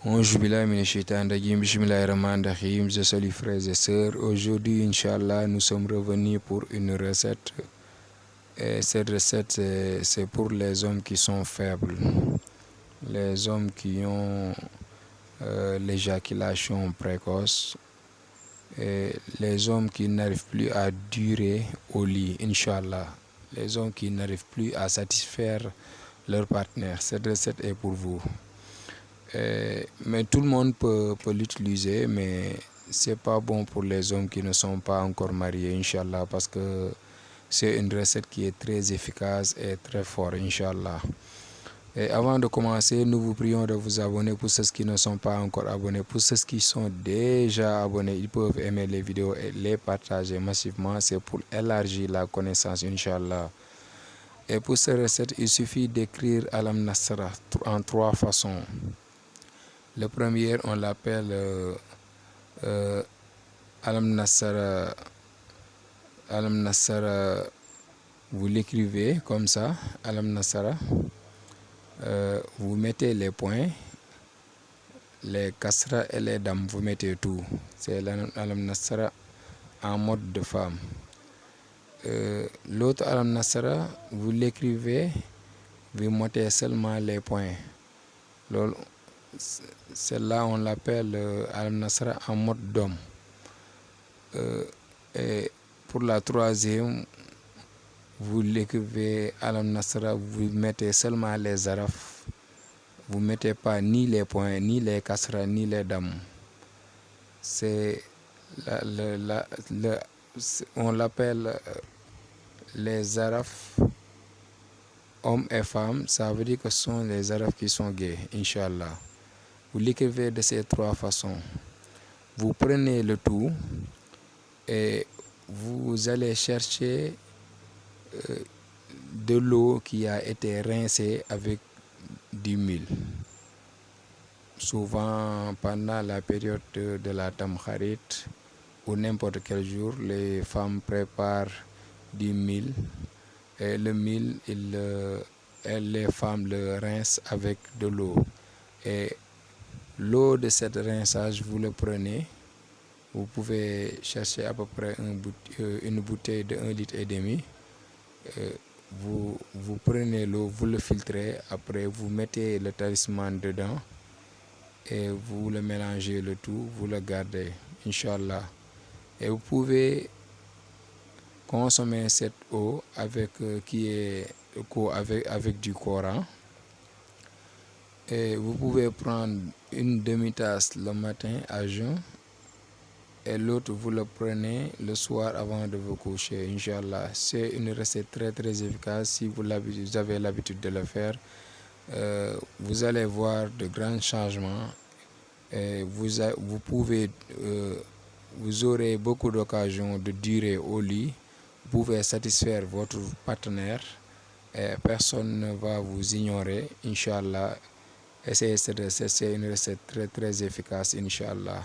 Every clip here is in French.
Je salue frères et sœurs. Aujourd'hui, Inch'Allah, nous sommes revenus pour une recette. Et cette recette, c'est pour les hommes qui sont faibles, les hommes qui ont l'éjaculation précoce, et les hommes qui n'arrivent plus à durer au lit, Inch'Allah. Les hommes qui n'arrivent plus à satisfaire leur partenaire. Cette recette est pour vous. Mais tout le monde peut l'utiliser, mais c'est pas bon pour les hommes qui ne sont pas encore mariés, Inch'Allah, parce que c'est une recette qui est très efficace et très forte, Inch'Allah. Et avant de commencer, nous vous prions de vous abonner pour ceux qui ne sont pas encore abonnés. Pour ceux qui sont déjà abonnés, ils peuvent aimer les vidéos et les partager massivement. C'est pour élargir la connaissance, Inch'Allah. Et pour cette recette, il suffit d'écrire Alam Nasra en 3 façons. Le premier, on l'appelle Alam Nasra. Alam Nasra, vous l'écrivez comme ça, Alam Nasra. Vous mettez les points, les kasra et les dames, vous mettez tout. C'est l'Alam Nasra en mode de femme. L'autre Alam Nasra, vous l'écrivez, vous mettez seulement les points. Celle-là, on l'appelle Alam Nasra en mode d'homme. Et pour la troisième, vous l'écrivez Alam Nasra, vous mettez seulement les arafs. Vous ne mettez pas ni les points, ni les kasra, ni les dames. C'est on l'appelle les arafs hommes et femmes. Ça veut dire que ce sont les arafs qui sont gays, Inch'Allah. Vous l'écrivez de ces 3 façons. Vous prenez le tout et vous allez chercher de l'eau qui a été rincée avec du mil. Souvent, pendant la période de la Tamkharit ou n'importe quel jour, les femmes préparent du mil. Et le mil, les femmes le rincent avec de l'eau. Et l'eau de cette rinçage, vous le prenez. Vous pouvez chercher à peu près une bouteille de 1,5 litre. Vous prenez l'eau, vous le filtrez. Après, vous mettez le talisman dedans. Et vous le mélangez le tout, vous le gardez, Inch'Allah. Et vous pouvez consommer cette eau avec du Coran. Et vous pouvez prendre une demi-tasse le matin à jeun. Et l'autre, vous le prenez le soir avant de vous coucher, Inch'Allah. C'est une recette très très efficace. Si vous avez l'habitude de le faire, vous allez voir de grands changements. Et vous aurez beaucoup d'occasions de durer au lit. Vous pouvez satisfaire votre partenaire et personne ne va vous ignorer, Inch'Allah. Et c'est une recette très très efficace, Inch'Allah.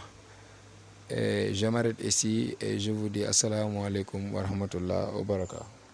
Et je m'arrête ici et je vous dis assalamu alaikum wa rahmatullah wa barakatuh.